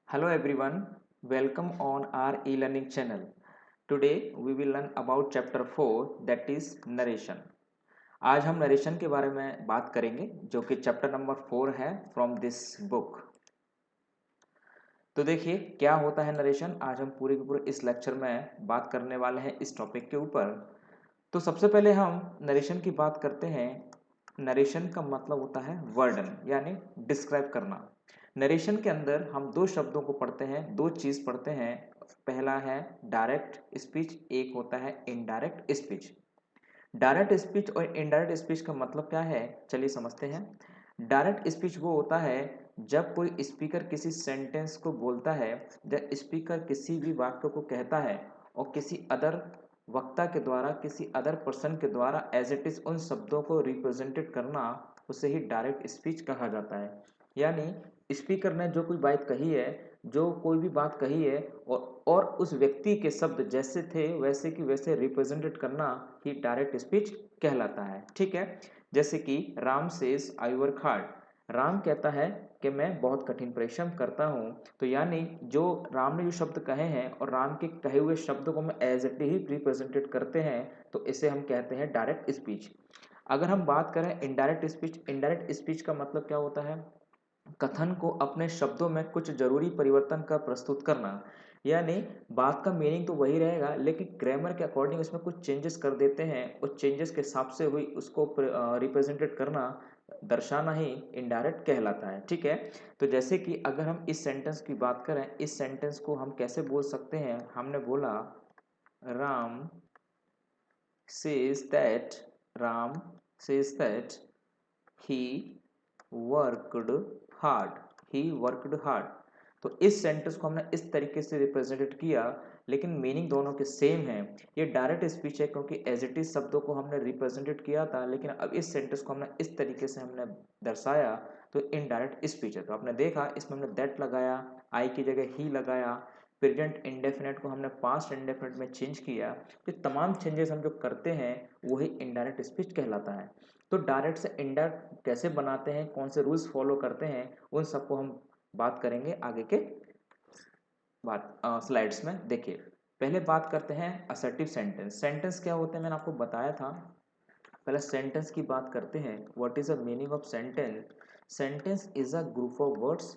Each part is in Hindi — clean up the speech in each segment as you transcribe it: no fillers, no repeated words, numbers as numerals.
Hello everyone, welcome on our e-learning channel. Today we will learn about chapter 4 that is narration. आज हम नरेशन के बारे में बात करेंगे जो कि चैप्टर नंबर 4 है फ्रॉम दिस बुक। तो देखिए क्या होता है नरेशन, आज हम पूरे के पूरे इस लेक्चर में बात करने वाले हैं इस टॉपिक के ऊपर। तो सबसे पहले हम नरेशन की बात करते हैं। नरेशन का मतलब होता है वर्णन यानी डिस्क्राइब करना। नरेशन के अंदर हम दो शब्दों को पढ़ते हैं, दो चीज़ पढ़ते हैं। पहला है डायरेक्ट स्पीच, एक होता है इनडायरेक्ट स्पीच। डायरेक्ट स्पीच और इनडायरेक्ट स्पीच का मतलब क्या है, चलिए समझते हैं। डायरेक्ट स्पीच वो होता है जब कोई स्पीकर किसी सेंटेंस को बोलता है, जब स्पीकर किसी भी वाक्य को कहता है और किसी अदर वक्ता के द्वारा, किसी अदर पर्सन के द्वारा एज इट इज उन शब्दों को रिप्रेजेंटेड करना, उसे ही डायरेक्ट स्पीच कहा जाता है। यानी स्पीकर ने जो कोई बात कही है, जो कोई भी बात कही है और उस व्यक्ति के शब्द जैसे थे वैसे की वैसे रिप्रेजेंटेड करना ही डायरेक्ट स्पीच कहलाता है। ठीक है, जैसे कि Ram says I work hard. Ram कहता है कि मैं बहुत कठिन परिश्रम करता हूँ। तो यानी जो राम ने जो शब्द कहे हैं और राम के कहे हुए शब्द को हम एज इट ही रिप्रेजेंटेड करते हैं, तो इसे हम कहते हैं डायरेक्ट स्पीच। अगर हम बात करें इनडायरेक्ट स्पीच, इनडायरेक्ट स्पीच का मतलब क्या होता है, कथन को अपने शब्दों में कुछ जरूरी परिवर्तन का प्रस्तुत करना। यानी बात का मीनिंग तो वही रहेगा लेकिन ग्रामर के अकॉर्डिंग उसमें कुछ चेंजेस कर देते हैं, उस चेंजेस के हिसाब से हुई उसको रिप्रेजेंटेड करना, दर्शाना ही इनडायरेक्ट कहलाता है। ठीक है, तो जैसे कि अगर हम इस सेंटेंस की बात करें, इस सेंटेंस को हम कैसे बोल सकते हैं, हमने बोला Ram says that, Ram says that he worked hard, he worked hard. तो इस सेंटेंस को हमने इस तरीके से रिप्रेजेंटेड किया, लेकिन मीनिंग दोनों के सेम है। ये डायरेक्ट स्पीच है क्योंकि एज इट इज शब्दों को हमने रिप्रेजेंटेड किया था, लेकिन अब इस सेंटेंस को हमने इस तरीके से हमने दर्शाया, तो इनडायरेक्ट स्पीच है। तो आपने देखा इसमें हमने दैट लगाया, आई की जगह ही लगाया, प्रेजेंट इंडेफिनेट को हमने पास्ट इंडेफिनेट में चेंज किया। ये तमाम चेंजेस हम जो करते हैं वही इनडायरेक्ट स्पीच कहलाता है। तो डायरेक्ट से इनडायरेक्ट कैसे बनाते हैं, कौन से रूल्स फॉलो करते हैं, उन सबको हम बात करेंगे आगे के बात स्लाइड्स में। देखिए पहले बात करते हैं असर्टिव सेंटेंस। सेंटेंस क्या होते हैं मैंने आपको बताया था। पहले सेंटेंस की बात करते हैं। What is the meaning of sentence? Sentence is a group of words.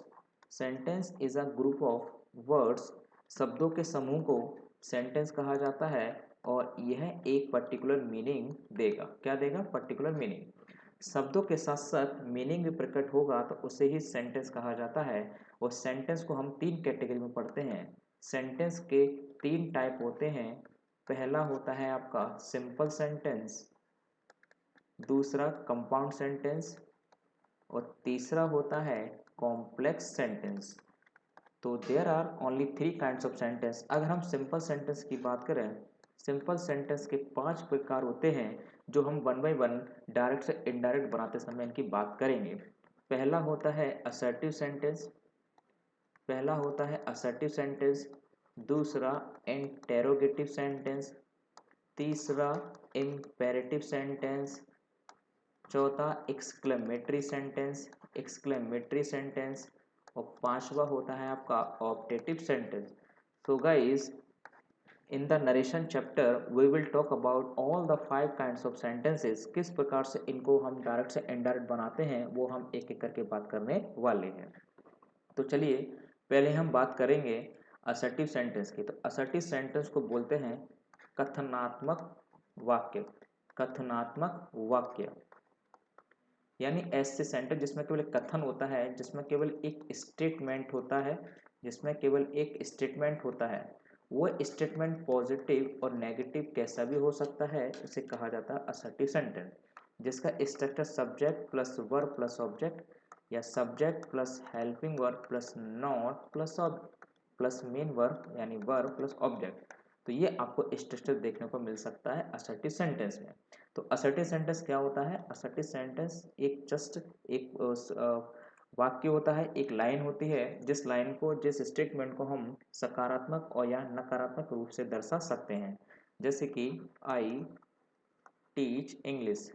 Sentence is a group of words. शब्दों के समूह को सेंटेंस कहा जाता है और यह एक पर्टिकुलर मीनिंग देगा। क्या देगा? Particular meaning. शब्दों के साथ साथ मीनिंग भी प्रकट होगा तो उसे ही सेंटेंस कहा जाता है। और सेंटेंस को हम तीन कैटेगरी में पढ़ते हैं। सेंटेंस के तीन टाइप होते हैं। पहला होता है आपका सिंपल सेंटेंस, दूसरा कंपाउंड सेंटेंस और तीसरा होता है कॉम्प्लेक्स सेंटेंस। तो there are only three kinds of sentence. अगर हम सिंपल सेंटेंस की बात करें, सिंपल सेंटेंस के पांच प्रकार होते हैं जो हम वन बाय वन डायरेक्ट से इनडायरेक्ट बनाते समय इनकी बात करेंगे। पहला होता है असर्टिव सेंटेंस, पहला होता है असर्टिव सेंटेंस, दूसरा इंटेरोगेटिव सेंटेंस, तीसरा इम्पेरेटिव सेंटेंस, चौथा एक्सक्लेमेटरी सेंटेंस, एक्सक्लेमेटरी सेंटेंस और पांचवा होता है आपका optative sentence. So guys, in the narration chapter we will talk about all the five kinds of sentences. किस प्रकार से इनको हम डायरेक्ट से इनडायरेक्ट बनाते हैं वो हम एक एक करके बात करने वाले हैं। तो चलिए पहले हम बात करेंगे असर्टिव सेंटेंस की। तो असर्टिव सेंटेंस को बोलते हैं कथनात्मक वाक्य। कथनात्मक वाक्य यानी ऐसे सेंटेंस जिसमें केवल एक कथन होता है, जिसमें केवल एक स्टेटमेंट होता है, जिसमें केवल एक स्टेटमेंट होता है। वो स्टेटमेंट पॉजिटिव और नेगेटिव कैसा भी हो सकता है, उसे कहा जाता है असर्टिव सेंटेंस। जिसका structure subject plus verb plus object या subject plus helping verb plus not plus main verb यानी वर्ब प्लस ऑब्जेक्ट। तो ये आपको स्ट्रक्चर देखने को मिल सकता है असर्टिव सेंटेंस में। तो असर्टिव सेंटेंस क्या होता है? असर्टिव सेंटेंस एक जस्ट एक वाक्य होता है, एक लाइन होती है, जिस लाइन को, जिस स्टेटमेंट को हम सकारात्मक और या नकारात्मक रूप से दर्शा सकते हैं। जैसे कि I teach English,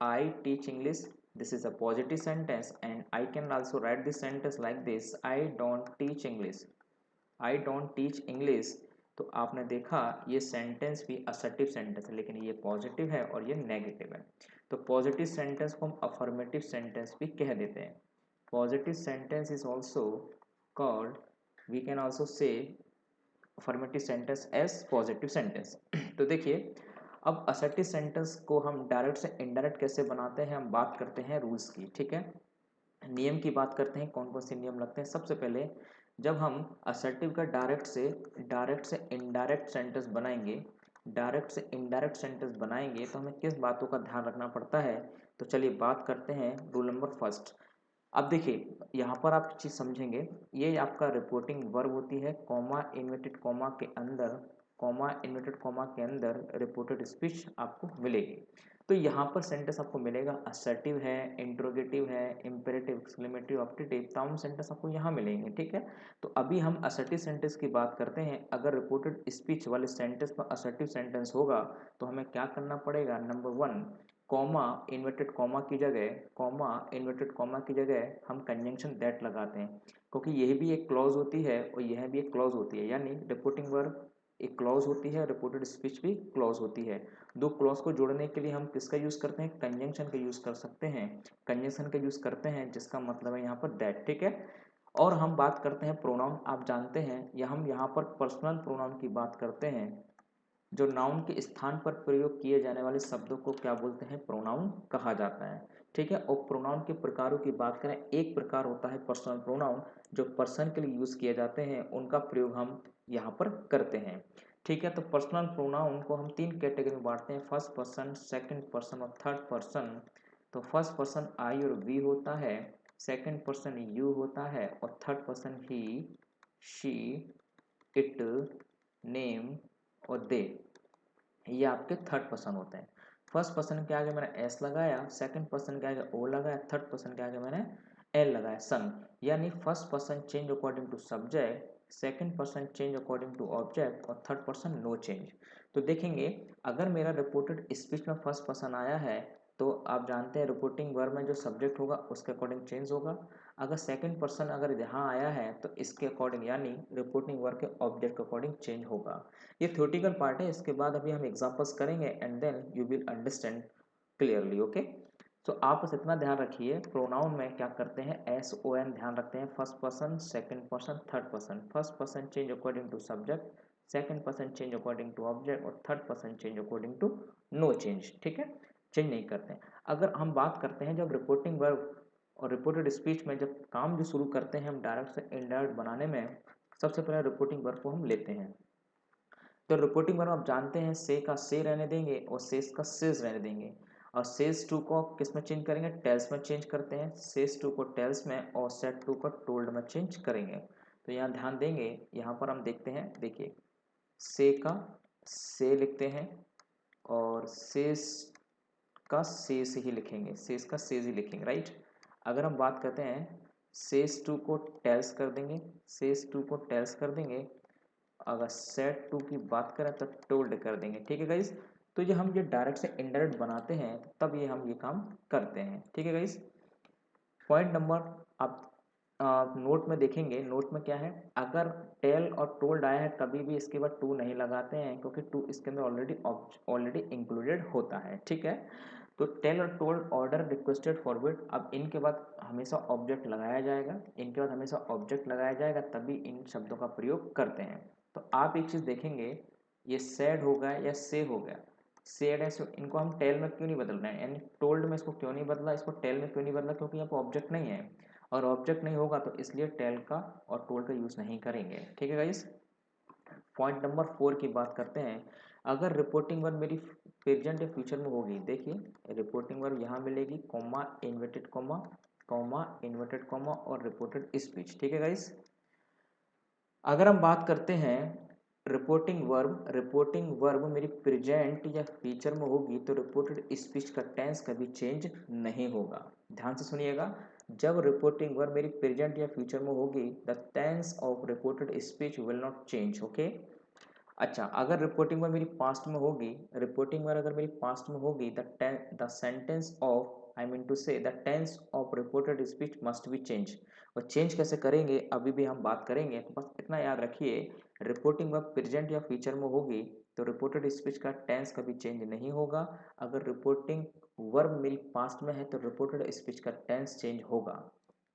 I teach English this is a positive sentence and I can also write this sentence like this, I don't teach English, I don't teach English। तो आपने देखा ये सेंटेंस भी असर्टिव सेंटेंस है, लेकिन ये पॉजिटिव है और ये नेगेटिव है। तो पॉजिटिव सेंटेंस को हम अफर्मेटिव सेंटेंस भी कह देते हैं। Positive sentence is also called, we can also say affirmative sentence as positive sentence. तो देखिए अब असर्टिव सेंटेंस को हम डायरेक्ट से इनडायरेक्ट कैसे बनाते हैं, हम बात करते हैं रूल्स की, ठीक है। नियम की बात करते हैं, कौन कौन से नियम लगते हैं। सबसे पहले जब हम असर्टिव का डायरेक्ट से इनडायरेक्ट सेंटेंस बनाएंगे, डायरेक्ट से इनडायरेक्ट सेंटेंस बनाएंगे तो हमें किस बातों का ध्यान रखना पड़ता है। तो चलिए बात करते हैं रूल नंबर फर्स्ट। अब देखिए यहाँ पर आप चीज़ समझेंगे, ये आपका रिपोर्टिंग वर्ब होती है, कॉमा इन्वर्टेड कॉमा के अंदर, कॉमा इन्वर्टेड कॉमा के अंदर रिपोर्टेड स्पीच आपको मिलेगी। तो यहाँ पर सेंटेंस आपको मिलेगा असर्टिव है, इंट्रोगेटिव है, इंपेरेटिव, एक्सक्लेमेटिव, ऑप्टेटिव, तमाम सेंटेंस आपको यहाँ मिलेंगे, ठीक है। तो अभी हम असर्टिव सेंटेंस की बात करते हैं। अगर रिपोर्टेड स्पीच वाले सेंटेंस पर असर्टिव सेंटेंस होगा तो हमें क्या करना पड़ेगा। Number one, comma inverted comma की जगह, कॉमा इन्वर्टेड कॉमा की जगह हम कंजंक्शन दैट लगाते हैं, क्योंकि यह भी एक क्लॉज होती है और यह भी एक क्लॉज होती है, यानी रिपोर्टिंग वर्ब एक क्लॉज होती है, रिपोर्टेड स्पीच भी क्लॉज होती है। दो क्लॉज को जोड़ने के लिए हम किसका यूज़ करते हैं, कंजंक्शन का यूज़ कर सकते हैं, कंजंक्शन का यूज़ करते हैं जिसका मतलब है यहाँ पर दैट, ठीक है। और हम बात करते हैं प्रोनाउन, आप जानते हैं या हम यहाँ पर पर्सनल प्रोनाउन की बात करते हैं। जो नाउन के स्थान पर प्रयोग किए जाने वाले शब्दों को क्या बोलते हैं, प्रोनाउन कहा जाता है, ठीक है। और प्रोनाउन के प्रकारों की बात करें, एक प्रकार होता है पर्सनल प्रोनाउन, जो पर्सन के लिए यूज़ किए जाते हैं, उनका प्रयोग हम यहाँ पर करते हैं, ठीक है। तो पर्सनल प्रोनाउन को हम तीन कैटेगरी में बांटते हैं, फर्स्ट पर्सन, सेकंड पर्सन और थर्ड पर्सन। तो फर्स्ट पर्सन आई और वी होता है, सेकंड पर्सन यू होता है और third person he, she, it, name और दे, ये आपके थर्ड पर्सन होते हैं। फर्स्ट पर्सन के आगे मैंने एस लगाया, सेकंड पर्सन के आगे ओ लगाया, थर्ड पर्सन के आगे मैंने एल लगाया, सन। यानी first person change according to subject, second person change according to object और थर्ड पर्सन नो चेंज। तो देखेंगे अगर मेरा रिपोर्टेड स्पीच में फर्स्ट पर्सन आया है तो आप जानते हैं रिपोर्टिंग वर्ब में जो सब्जेक्ट होगा उसके अकॉर्डिंग चेंज होगा। अगर सेकंड पर्सन अगर यहाँ आया है तो इसके अकॉर्डिंग यानी रिपोर्टिंग वर्ब के ऑब्जेक्ट के अकॉर्डिंग चेंज होगा। ये थ्योरेटिकल पार्ट है, इसके बाद अभी हम एग्जांपल्स करेंगे and then you will understand clearly, okay. तो आप बस इतना ध्यान रखिए, प्रोनाउन में क्या करते हैं, एस ओ एन ध्यान रखते हैं, first person, second person, third person. First person change according to subject, second person change according to object और third person change according to no change, ठीक है, चेंज नहीं करते हैं। अगर हम बात करते हैं जब रिपोर्टिंग वर्ब और रिपोर्टेड स्पीच में जब काम जो शुरू करते हैं हम डायरेक्ट से इनडायरेक्ट बनाने में, सबसे पहले रिपोर्टिंग वर्ब को हम लेते हैं। तो रिपोर्टिंग वर्ब आप जानते हैं से का से रहने देंगे और सेस का सेस रहने देंगे। और सेस टू को किस में चेंज करेंगे, टेल्स में चेंज करते हैं, सेस टू को टेल्स में और सेट टू को टोल्ड में चेंज करेंगे। तो यहाँ ध्यान देंगे, यहाँ पर हम देखते हैं, देखिए से का से लिखते हैं और सेस का सेस ही लिखेंगे, सेस का सेस ही लिखेंगे, राइट। अगर हम बात करते हैं सेस टू को टेल्स कर देंगे, सेस टू को टेल्स कर देंगे, अगर सेट टू की बात करें तो टोल्ड कर देंगे, ठीक है गाइस। तो ये हम ये डायरेक्ट से इनडायरेक्ट बनाते हैं तब ये हम ये काम करते हैं, ठीक है गाइस। पॉइंट नंबर आप नोट में देखेंगे, नोट में क्या है, अगर टेल और टोल्ड आया है कभी भी इसके बाद टू नहीं लगाते हैं क्योंकि टू इसके अंदर ऑलरेडी इंक्लूडेड होता है, ठीक है। तो टेल और टोल्ड, ऑर्डर, रिक्वेस्टेड, फॉरवर्ड, अब इनके बाद हमेशा ऑब्जेक्ट लगाया जाएगा, इनके बाद हमेशा ऑब्जेक्ट लगाया जाएगा तभी इन शब्दों का प्रयोग करते हैं। तो आप एक चीज़ देखेंगे, ये सैड हो गया या से हो गया, सेड है, इनको हम टेल में क्यों नहीं बदल रहे हैं, यानी टोल्ड में इसको क्यों नहीं बदला, इसको टेल में क्यों नहीं बदला, क्योंकि यहाँ पर ऑब्जेक्ट नहीं है और ऑब्जेक्ट नहीं होगा तो इसलिए टेल का और टोल्ड का यूज़ नहीं करेंगे, ठीक है गाइस। पॉइंट नंबर 4 की बात करते हैं। अगर रिपोर्टिंग वर्ब मेरी प्रेजेंट या फ्यूचर में होगी, देखिए रिपोर्टिंग वर्ब यहाँ मिलेगी, comma inverted comma, comma inverted comma और रिपोर्टेड स्पीच, ठीक है गाइस। अगर हम बात करते हैं रिपोर्टिंग वर्ब मेरी प्रेजेंट या फ्यूचर में होगी तो रिपोर्टेड स्पीच का टेंस कभी चेंज नहीं होगा। ध्यान से सुनिएगा, जब रिपोर्टिंग वर्ब मेरी प्रेजेंट या फ्यूचर में होगी the tense of reported speech will not change, okay. अच्छा, अगर रिपोर्टिंग वर्ब मेरी पास्ट में होगी, रिपोर्टिंग वर्ब अगर मेरी पास्ट में होगी the sentence of I mean to say the tense of reported speech must be change. और चेंज कैसे करेंगे अभी भी हम बात करेंगे, तो बस इतना याद रखिए, रिपोर्टिंग वर्ब प्रेजेंट या फ्यूचर में होगी तो रिपोर्टेड स्पीच का टेंस कभी चेंज नहीं होगा। अगर रिपोर्टिंग वर्ब मिल पास्ट में है तो रिपोर्टेड स्पीच का टेंस चेंज होगा।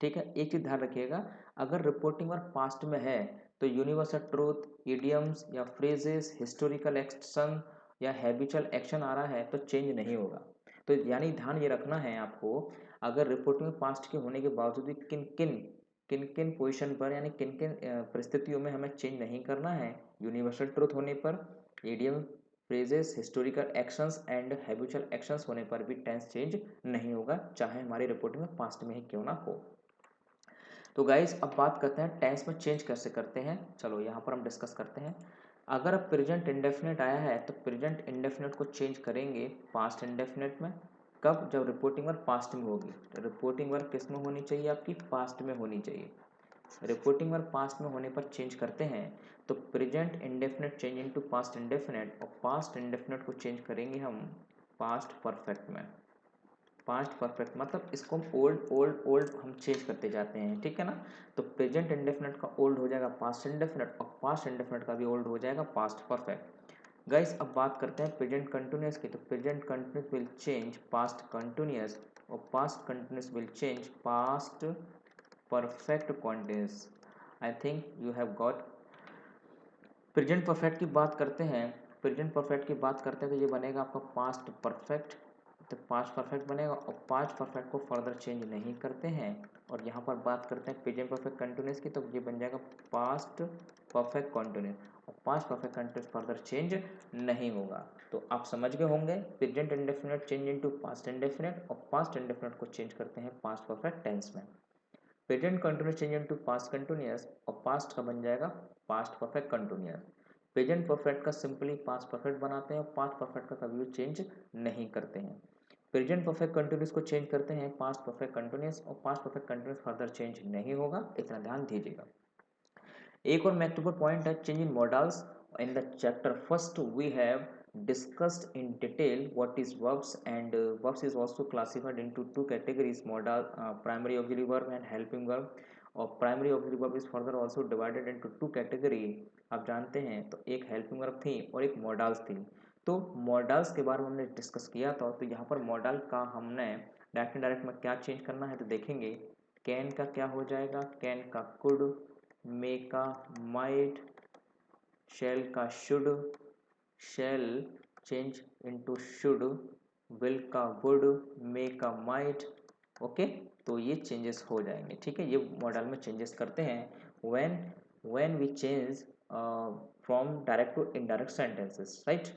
ठीक है, एक चीज ध्यान रखिएगा, अगर रिपोर्टिंग वर्ब पास्ट में है तो यूनिवर्सल ट्रूथ, इडियम्स या फ्रेजेस, हिस्टोरिकल एक्शन या हैबिचुअल एक्शन आ रहा है तो चेंज नहीं होगा। तो यानी ध्यान ये रखना है आपको, अगर रिपोर्टिंग पास्ट के होने के बावजूद भी किन किन पोजीशन पर यानी किन किन परिस्थितियों में हमें चेंज नहीं करना है, यूनिवर्सल ट्रूथ होने पर, idiom, phrases, historical actions and habitual actions होने पर भी टेंस चेंज नहीं होगा, चाहे हमारी रिपोर्टिंग में पास्ट में ही क्यों ना हो। तो गाइस अब बात करते हैं टेंस में चेंज कैसे करते हैं। चलो यहाँ पर हम डिस्कस करते हैं। अगर प्रेजेंट इंडेफिनिट आया है तो प्रेजेंट इंडेफिनिट को चेंज करेंगे पास्ट इंडेफिनिट में। कब? जब रिपोर्टिंग वर्ब पास्ट में होगी। तो रिपोर्टिंग वर्ब किस में होनी चाहिए? आपकी पास्ट में होनी चाहिए। रिपोर्टिंग वर्ब पास्ट में होने पर चेंज करते हैं तो present indefinite change into past indefinite, और पास्ट इंडेफिनिट को चेंज करेंगे हम पास्ट परफेक्ट में। पास्ट परफेक्ट मतलब इसको हम ओल्ड ओल्ड ओल्ड हम चेंज करते जाते हैं, ठीक है ना। तो प्रेजेंट इंडेफिनिट का ओल्ड हो जाएगा पास्ट इंडेफिनिट, और पास्ट इंडेफिनिट का भी ओल्ड हो जाएगा पास्ट परफेक्ट। गाइस अब बात करते हैं प्रेजेंट कंटिन्यूअस की। तो present continuous will change past continuous, और past continuous will change past perfect continuous. I think you have got. Present perfect की बात करते हैं, प्रेजेंट परफेक्ट की बात करते हैं तो ये बनेगा आपका पास्ट परफेक्ट। तो पास्ट परफेक्ट बनेगा, और पास्ट परफेक्ट को फर्दर चेंज नहीं करते हैं। और यहाँ पर बात करते हैं प्रेजेंट परफेक्ट कंटिन्यूअस की, तो ये बन जाएगा पास्ट परफेक्ट कंटिन्यूअस, और past perfect continuous further change नहीं होगा। तो आप समझ गए होंगे, present indefinite change into past indefinite, और पास्ट इंडेफिनिट को चेंज करते हैं पास्ट परफेक्ट टेंस में। Present continuous change into past continuous, और पास्ट का बन जाएगा past perfect continuous. Present perfect का सिंपली पास्ट परफेक्ट बनाते हैं, और पास्ट परफेक्ट का कभी भी चेंज नहीं करते हैं। प्रेजेंट परफेक्ट कंटिन्यूअस को चेंज करते हैं पास्ट परफेक्ट कंटिन्यूअस, और past perfect continuous further change नहीं होगा, इतना ध्यान दीजिएगा। एक और महत्वपूर्ण पॉइंट है change in modals. In the chapter first we have discussed in detail what is verbs, and verbs is also classified into two categories, modal, primary auxiliary verb and helping verb, और primary auxiliary verb is further also divided into two category। आप जानते हैं तो एक helping verb थी और एक modals थी। तो modals के बारे में हमने डिस्कस किया था, तो यहाँ पर modal का हमने डायरेक्ट में क्या चेंज करना है तो देखेंगे। कैन का क्या हो जाएगा? कैन का कुड, मे का माइट, शेल का should, shall change into should, will का वुड, मे का माइट। ओके, तो ये चेंजेस हो जाएंगे, ठीक है। ये मॉडल में चेंजेस करते हैं when we change from direct to indirect sentences, right.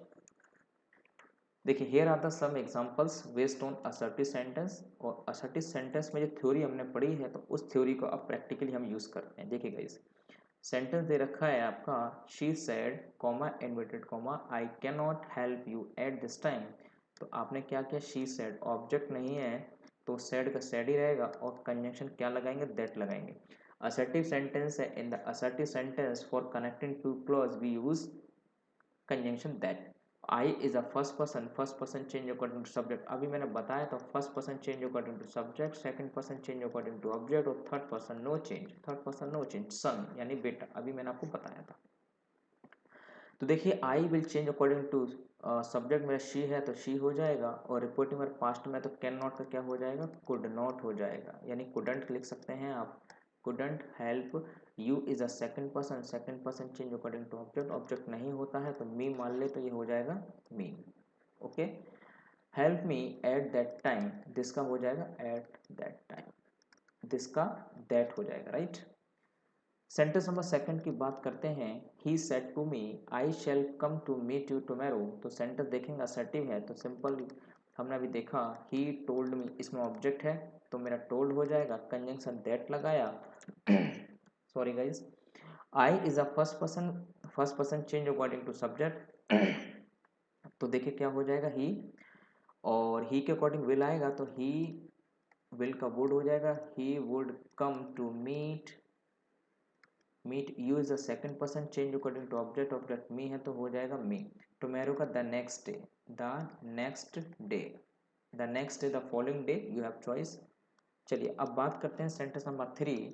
देखिए here are the some examples based on assertive sentence, और असर्टिव सेंटेंस में जो थ्योरी हमने पढ़ी है तो उस थ्योरी को अब प्रैक्टिकली हम यूज करते हैं। देखिए गाइस, सेंटेंस दे रखा है आपका, she said comma inverted comma I can not help you at this time. तो आपने क्या किया? शी सेड, ऑब्जेक्ट नहीं है तो सेड का सेड ही रहेगा, और कंजंक्शन क्या लगाएंगे? दैट लगाएंगे। असर्टिव सेंटेंस है, in the assertive sentence for connecting two clause we use conjunction that. I is a first person change according to subject. अभी मैंने बताया था first person change according to subject, second person change according to object, और third person no change. Third person no change, son यानी बेटा, अभी मैंने आपको बताया था। तो देखिए I will change according to subject मेरा शी है तो शी हो जाएगा, और रिपोर्टिंग मेरे पास्ट में तो कैन नॉट का क्या हो जाएगा? कुड नॉट हो जाएगा, यानी कुडंट लिख सकते हैं आप। couldn't help you is a second person change according to object नहीं होता है तो मी मान ले तो ये हो जाएगा me. Okay, help me at that time, this का हो जाएगा एट दैट टाइम, दिस का दैट हो जाएगा, राइट। सेंटेंस नंबर सेकंड की बात करते हैं, he said to me I shall come to meet you tomorrow. तो सेंटेंस देखेंगे असर्टिव है तो सिंपल हमने अभी देखा ही टोल्ड मी, इसमें ऑब्जेक्ट है तो मेरा टोल्ड हो जाएगा, कंजंक्शन दैट लगाया। Sorry guys, I is a first person change according to subject. तो देखिए क्या हो जाएगा ही, और ही के अकॉर्डिंग विल आएगा तो ही विल का वुड हो जाएगा, he would come to meet you is a second person change according to object me है तो हो जाएगा मी। टुमारो का the next day, the next day, the next day, the following day, you have choice. चलिए अब बात करते हैं सेंटेंस नंबर 3।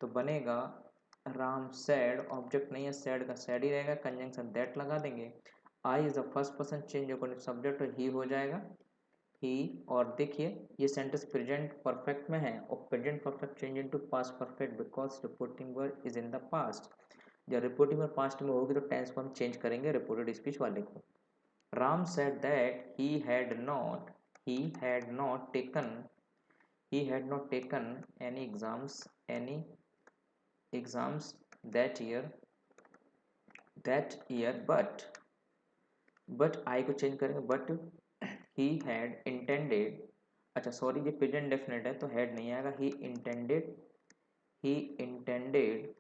तो बनेगा राम सैड, ऑब्जेक्ट नहीं है, सैड का सैड ही रहेगा, कंजंक्शन दैट लगा देंगे। I is the first person change according subject, तो ही हो जाएगा ही। और देखिए ये सेंटेंस प्रेजेंट परफेक्ट में है और present perfect change into past perfect because reporting word is in the past. जब रिपोर्टिंग वर्ड पास्ट में होगी तो टेंस को हम चेंज करेंगे रिपोर्टेड स्पीच वाले को। Ram said that he had not taken any exams that year but I को चेंज करेंगे बट ही हैड इंटेंडेड, अच्छा सॉरी ये प्रेजेंट डेफिनेट है तो हैड नहीं आएगा, he intended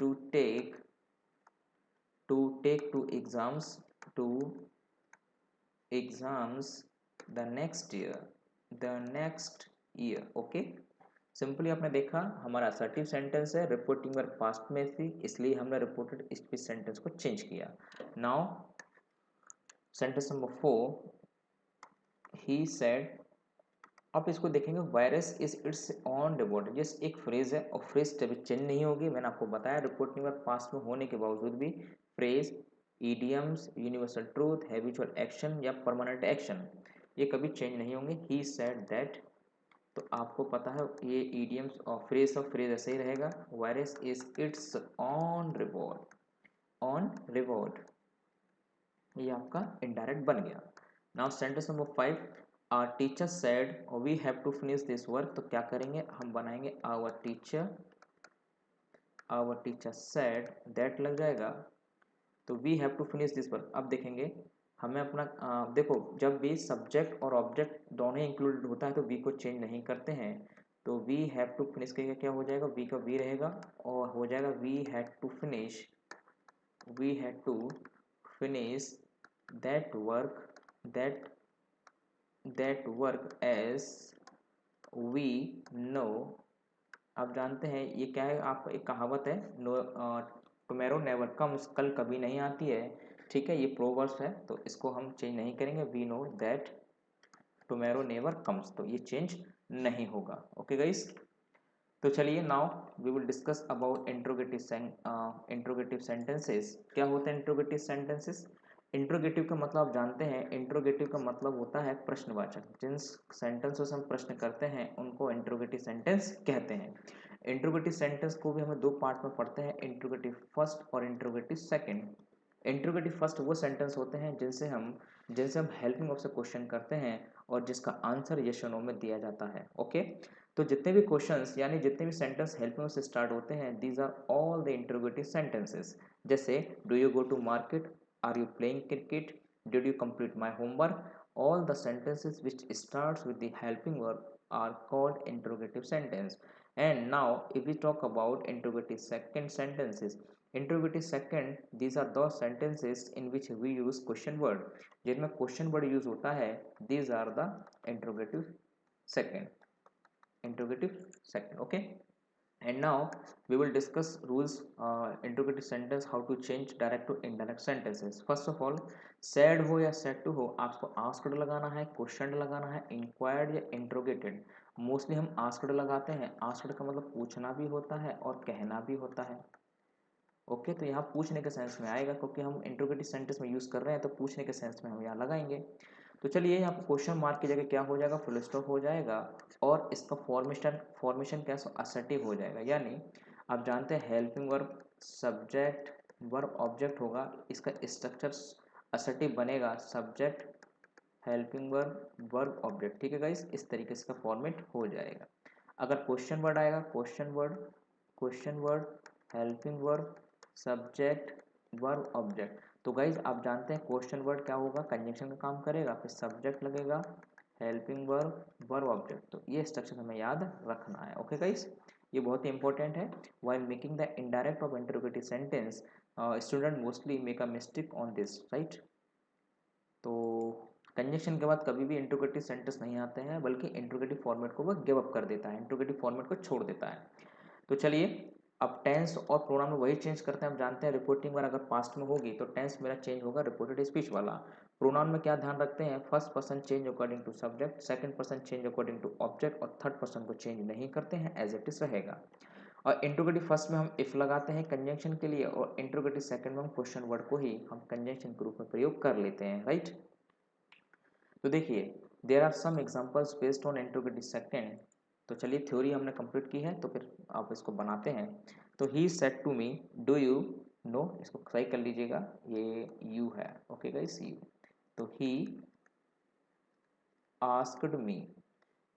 to take two exams the next year. Okay, simply आपने देखा हमारा असर्टिव सेंटेंस है, रिपोर्टिंग वर्ब पास्ट में थी इसलिए हमने रिपोर्टेड स्पीच सेंटेंस को चेंज किया। Now sentence number 4, he said. आप इसको देखेंगे virus is its on report, just एक फ्रेज है और फ्रेज कभी चेंज नहीं होगी। मैंने आपको बताया रिपोर्टिंग वर्ब पास्ट में होने के बावजूद भी phrase, idioms, universal truth, habitual action या परमानेंट एक्शन ये कभी चेंज नहीं होंगे। ही सेड दैट, तो आपको पता है ये ईडियम्स और फ्रेज ऐसे ही रहेगा। Virtue is its own reward ये आपका इनडायरेक्ट बन गया। Now sentence number 5, our teacher said we have to finish this work, तो क्या करेंगे हम बनाएंगे आवर टीचर सेड दैट लग जाएगा तो we have to finish this work. अब देखेंगे हमें अपना देखो जब भी सब्जेक्ट और ऑब्जेक्ट दोनों इंक्लूडेड होता है तो वी को चेंज नहीं करते हैं, तो वी हैव टू फिनिश करेंगे क्या हो जाएगा, वी का वी रहेगा और हो जाएगा we had to finish that work as we know. आप जानते हैं ये क्या है, आप एक कहावत है, टुमेरो नेवर कम्स, कल कभी नहीं आती है, ठीक है, ये प्रोवर्ब्स है तो इसको हम चेंज नहीं करेंगे। We know that tomorrow never comes, तो ये चेंज नहीं होगा। ओके गाइस, तो चलिए now we will discuss about interrogative sentences. क्या होते हैं इंट्रोगेटिव सेंटेंसेस? इंट्रोगेटिव का मतलब आप जानते हैं, इंट्रोगेटिव का मतलब होता है प्रश्नवाचक। जिन सेंटेंसों से हम प्रश्न करते हैं उनको इंट्रोगेटिव सेंटेंस कहते हैं। इंट्रोगेटिव सेंटेंस को भी हमें दो पार्ट में पढ़ते हैं, इंट्रोगेटिव फर्स्ट और इंट्रोगेटिव सेकंड। इंट्रोगेटिव फर्स्ट वो सेंटेंस होते हैं जिनसे हम हेल्पिंग ऑफ से क्वेश्चन करते हैं और जिसका आंसर यस और नो में दिया जाता है। ओके, तो जितने भी क्वेश्चंस यानी जितने भी सेंटेंस हेल्पिंग से स्टार्ट होते हैं these are all the interrogative sentences. जैसे do you go to market, are you playing cricket, did you complete my homework, all the sentences which starts with the helping verb are called interrogative sentence. And now if we talk about interrogative second sentences, interrogative second, these are those sentences in which we use question word, जिनमें क्वेश्चन वर्ड यूज होता है, these are the interrogative second. Okay, and now we will discuss rules, interrogative sentence, how to change direct to indirect sentences. First of all, said हो या said to हो आपको asked लगाना है, questioned लगाना है, inquired या interrogated। मोस्टली हम asked लगाते हैं, asked का मतलब पूछना भी होता है और कहना भी होता है। ओके, तो यहाँ पूछने के सेंस में आएगा क्योंकि हम इंट्रोगेटिव सेंटेंस में यूज कर रहे हैं तो पूछने के सेंस में हम यहाँ लगाएंगे। तो चलिए यहाँ पर क्वेश्चन मार्क की जगह क्या हो जाएगा, फुल स्टॉप हो जाएगा और इसका फॉर्मेशन कैसा असर्टिव हो जाएगा। यानी आप जानते हैं helping verb subject verb object होगा, इसका स्ट्रक्चर असर्टिव बनेगा, subject helping verb verb object. ठीक है गाइस, इस तरीके से का फॉर्मेट हो जाएगा। अगर क्वेश्चन वर्ड आएगा, question word helping verb subject verb object. तो गाइज आप जानते हैं क्वेश्चन वर्ड क्या होगा, कंजंक्शन का काम करेगा, फिर सब्जेक्ट लगेगा, हेल्पिंग वर्ब वर्ब ऑब्जेक्ट। तो ये स्ट्रक्चर हमें याद रखना है। ओके गाइज, ये बहुत ही इंपॉर्टेंट है। While making the indirect of interrogative sentence student mostly make a mistake on this, right. तो कंजंक्शन के बाद कभी भी इंट्रोगेटिव सेंटेंस नहीं आते हैं, बल्कि इंट्रोगेटिव फॉर्मेट को वह गिव अप कर देता है, इंट्रोगेटिव फॉर्मेट को छोड़ देता है। तो चलिए अब टेंस और प्रोनाउन में वही चेंज करते हैं। हम जानते हैं रिपोर्टिंग वर्ब अगर पास्ट में होगी तो टेंस मेरा चेंज होगा रिपोर्टेड स्पीच वाला, प्रोनाउन में क्या ध्यान रखते हैं, first person change according to subject, second person change according to object और थर्ड पर्सन को चेंज नहीं करते हैं, एज इट इज रहेगा। और इंट्रोगेटिव फर्स्ट में हम इफ लगाते हैं कंजंक्शन के लिए, और इंट्रोगेटिव सेकंड में हम क्वेश्चन वर्ड को ही हम कंजंक्शन के रूप में प्रयोग कर लेते हैं, राइट। तो देखिए there are some examples based on interrogative second. तो चलिए थ्योरी हमने कंप्लीट की है, तो फिर आप इसको बनाते हैं। तो he said to me do you know, इसको सही कर लीजिएगा, ये यू है, ओके गाइस, यू। तो ही आस्क्ड मी,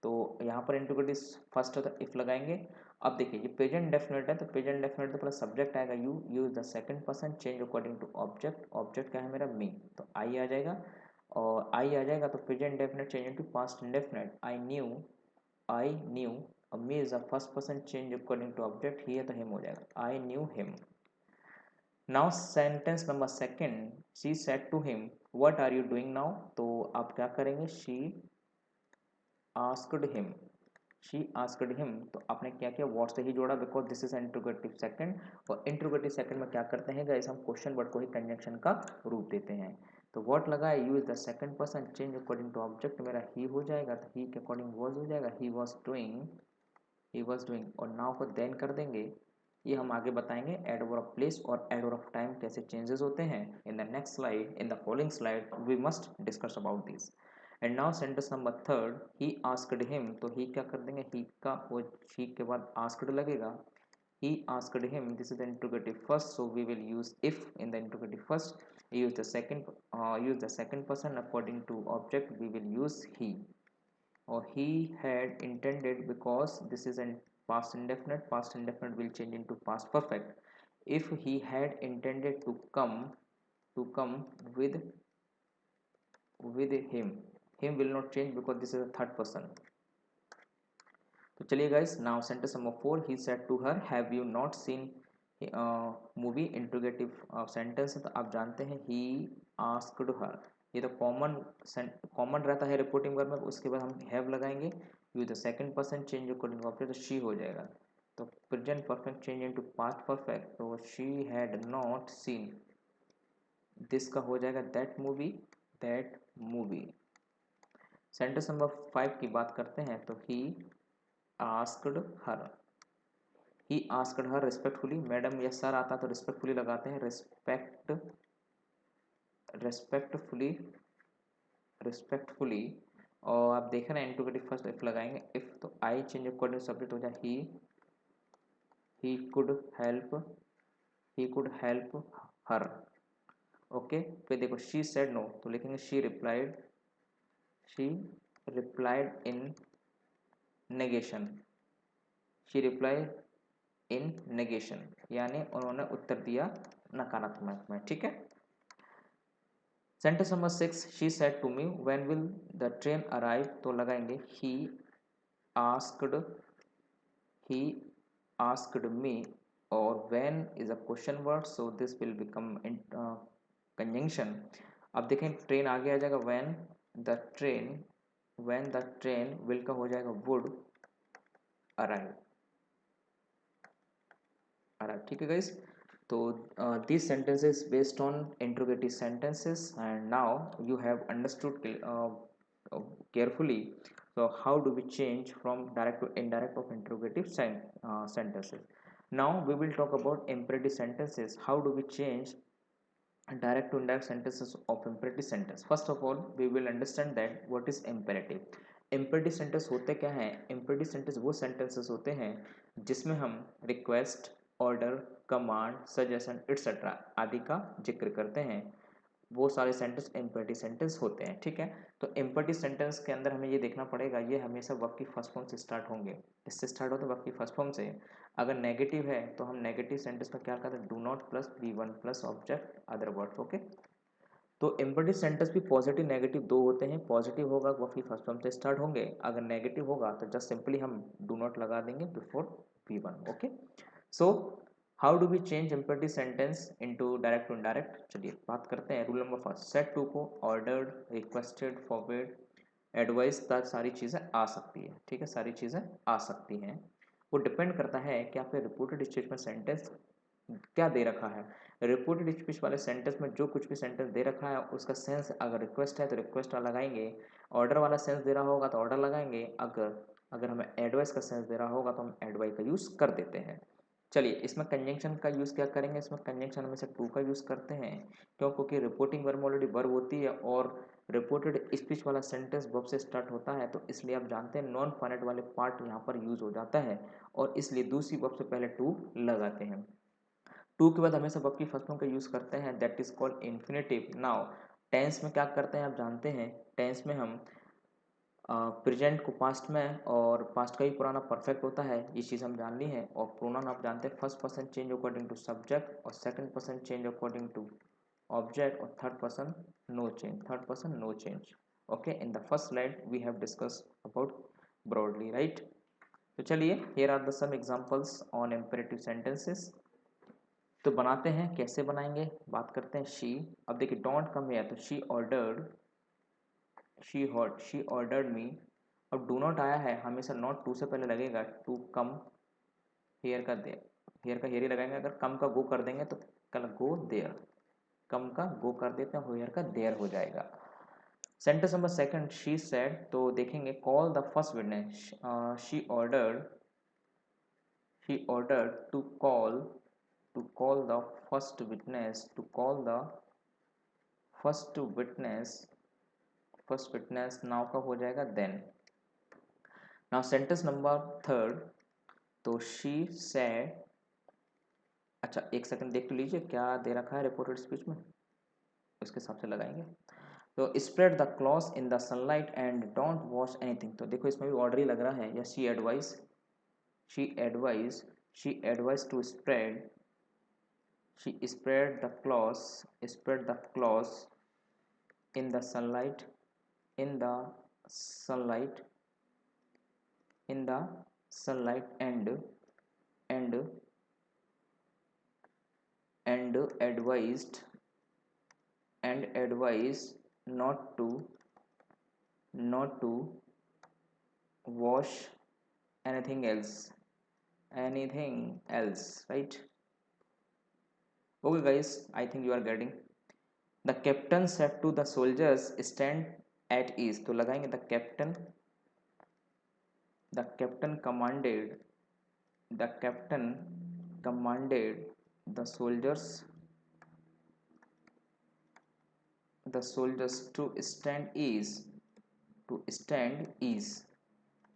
तो यहाँ पर इंट्रोगेटिव फर्स्ट होता है, इफ लगाएंगे। अब देखिए ये प्रेजेंट डेफिनेट है, तो प्रेजेंट डेफिनेट तो प्लस सब्जेक्ट आएगा you is the second person change according to object, object क्या है मेरा मी, तो आई आ जाएगा। और आई आ जाएगा तो present definite change into past indefinite, I knew. अब me is the first person change according to object, he है तो हिम हो जाएगा, I knew him. Now sentence number second, she said to him what are you doing now, तो आप क्या करेंगे, she asked him, she asked him, तो आपने क्या किया, व्हाट से ही जोड़ा, because this is interrogative second. और इंट्रोगेटिव सेकंड में क्या करते हैं गाइस, हम क्वेश्चन वर्ड को ही कंजंक्शन का रूप देते हैं। तो व्हाट लगा है, you is the second person change according to object, मेरा ही हो जाएगा, तो ही के अकॉर्डिंग वॉज हो जाएगा, ही वॉज डूइंग, और नाउ को देन कर देंगे। ये हम आगे बताएंगे एडवर्ब ऑफ प्लेस और एडवर्ब ऑफ टाइम कैसे चेंजेस होते हैं। In the next slide, in the following slide we must discuss about this. And now sentence number third, he asked him, तो ही क्या कर देंगे, ही का वो ही के बाद आस्क्ड लगेगा, he asked him, this is the interrogative first, so we will use if in the interrogative first, use the second person according to object, we will use he, or he had intended, because this is an past indefinite will change into past perfect. If he had intended to come with him will not change because this is a third person. तो चलिए guys, now sentence number four, he said to her have you not seen movie, interrogative sentence है, तो आप जानते हैं ही आस्क्ड हर, ये तो कॉमन रहता है रिपोर्टिंग वर्ब में, उसके बाद हम हैव लगाएंगे, you the second person change according to object, तो शी हो जाएगा। तो present perfect change into past perfect, तो she had not seen, this का हो जाएगा that movie. Sentence number five की बात करते हैं, तो he asked her, he asked her respectfully, madam या सर आता तो रिस्पेक्टफुली लगाते हैं, रिस्पेक्टफुली। और आप देख रहे हैं इंट्रोगेटिव फर्स्ट इफ लगाएंगे, इफ तो आई चेंज अकॉर्डिंग सब्जेक्ट हो जाए he could help her, okay. फिर देखो शी सेड नो, तो लिखेंगे she replied in negation, she replied in negation, यानी उन्होंने उत्तर दिया नकारात्मक में, ठीक है। Sentence number six, she said to me when will the train arrive, तो लगाएंगे आस्क्ड ही आस्क्ड मी, और when is a question word, so this will become conjunction. अब देखें ट्रेन आगे आ जाएगा, द ट्रेन विल का हो जाएगा वुड अराइव, ठीक है गाइस। तो these sentences based on interrogative sentences, and now you have understood carefully, so how do we change from direct to indirect of interrogative sentences. Now we will talk about imperative sentences, how do we change direct to indirect sentences of imperative sentence. First of all we will understand that what is imperative. imperative sentence होते क्या हैं, imperative sentence वो sentences होते हैं जिसमें हम request, order, command, suggestion etcetera आदि का जिक्र करते हैं, वो सारे सेंटेंस इम्पेरेटिव सेंटेंस होते हैं, ठीक है। तो इम्पेरेटिव सेंटेंस के अंदर हमें ये देखना पड़ेगा, ये हमेशा वर्ब की फर्स्ट फॉर्म से स्टार्ट होंगे, इससे स्टार्ट होते वर्ब की फर्स्ट फॉर्म से। अगर नेगेटिव है तो हम नेगेटिव सेंटेंस में क्या करते हैं, do not plus V1 plus object other words, okay. तो इम्पेरेटिव सेंटेंस भी पॉजिटिव नेगेटिव दो होते हैं, पॉजिटिव होगा वर्ब की फर्स्ट फॉर्म से स्टार्ट होंगे, अगर नेगेटिव होगा तो जस्ट सिंपली हम डू नॉट लगा देंगे बिफोर V1, ओके। So how do we change imperative sentence into direct to indirect, चलिए बात करते हैं। Rule number first, said to को ऑर्डर्ड, रिक्वेस्टेड, फॉरवर्ड, एडवाइस तक सारी चीज़ें आ सकती है, ठीक है, सारी चीज़ें आ सकती हैं। वो डिपेंड करता है कि आपके रिपोर्टेड स्टेटमेंट सेंटेंस क्या दे रखा है, रिपोर्टेड स्पीच वाले सेंटेंस में जो कुछ भी सेंटेंस दे रखा है उसका सेंस अगर रिक्वेस्ट है तो रिक्वेस्ट वाला लगाएंगे, ऑर्डर वाला सेंस दे रहा होगा तो ऑर्डर लगाएंगे, अगर अगर हमें एडवाइस का सेंस दे रहा होगा तो हम एडवाइस का यूज़ कर देते हैं। चलिए इसमें कंजंक्शन का यूज़ क्या करेंगे, इसमें कंजंक्शन में से टू का यूज़ करते हैं। क्यों? क्योंकि रिपोर्टिंग वर्ब ऑलरेडी वर्ब होती है और रिपोर्टेड स्पीच वाला सेंटेंस वर्ब से स्टार्ट होता है, तो इसलिए आप जानते हैं नॉन फाइनाइट वाले पार्ट यहाँ पर यूज़ हो जाता है और इसलिए दूसरी वर्ब से पहले टू लगाते हैं। टू के बाद हमेशा वर्ब की फर्स्ट फॉर्म का यूज़ करते हैं, that is called infinitive. Now tense में क्या करते हैं आप जानते हैं, टेंस में हम प्रेजेंट को पास्ट में और पास्ट का ही पुराना परफेक्ट होता है, ये चीज़ हम जान ली है। और प्रोनाउन आप जानते हैं first person change according to subject और second person change according to object और third person no change, third person no change. Okay, in the first slide we have discuss about broadly, right. तो चलिए here are the some examples on imperative sentences. तो बनाते हैं, कैसे बनाएंगे बात करते हैं। शी, अब देखिए डोंट कम हियर, तो शी ऑर्डर्ड मी। अब डू नॉट आया है, हमेशा नॉट टू से पहले लगेगा, टू कम हेयर का दे, हेयर का हेयर ही लगाएंगे। अगर कम का गो कर देंगे तो कल गो देयर, कम का गो कर देते हैं, हेयर का देयर हो जाएगा। Sentence number second, she said, तो देखेंगे call the first witness. She ordered to call the first witness, to call the first witness, first witness now का हो जाएगा then. Now sentence number third, तो शी सेड, अच्छा एक सेकंड देख तो लीजिए क्या दे रखा है रिपोर्टेड स्पीच में, उसके हिसाब से लगाएंगे। तो spread the cloth in the sunlight and don't wash anything, तो देखो इसमें भी ऑर्डर ही लग रहा है। या she advise to spread, she spread the cloth in the sunlight, in the sunlight, in the sunlight and and advised not to wash anything else, right? Okay guys, I think you are getting. The captain said to the soldiers, stand at ease, तो लगाएंगे the captain commanded the soldiers to stand ease,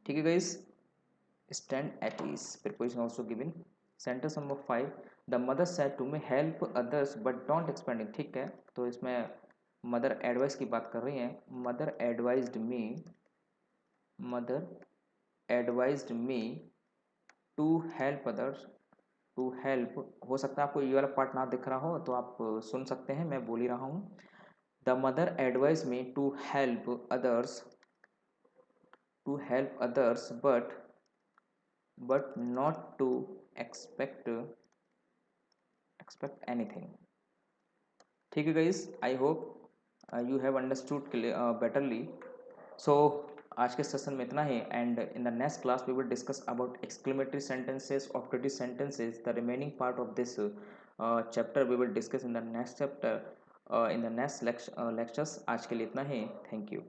ठीक है guys, stand at ease, preposition also given. Sentence number 5, the mother said to me help others but don't expand it, ठीक है। तो इसमें मदर एडवाइस की बात कर रही हैं, mother advised me to help others, to help, हो सकता है आपको ये वाला पार्ट ना दिख रहा हो तो आप सुन सकते हैं, मैं बोल ही रहा हूँ। The mother advise me to help others but not to expect anything, ठीक है guys, I hope you have understood betterly. So आज के सेशन में इतना ही, and in the next class we will discuss about exclamatory sentences, objective sentences, the remaining part of this chapter we will discuss in the next chapter, in the next lectures. आज के लिए इतना ही, थैंक यू।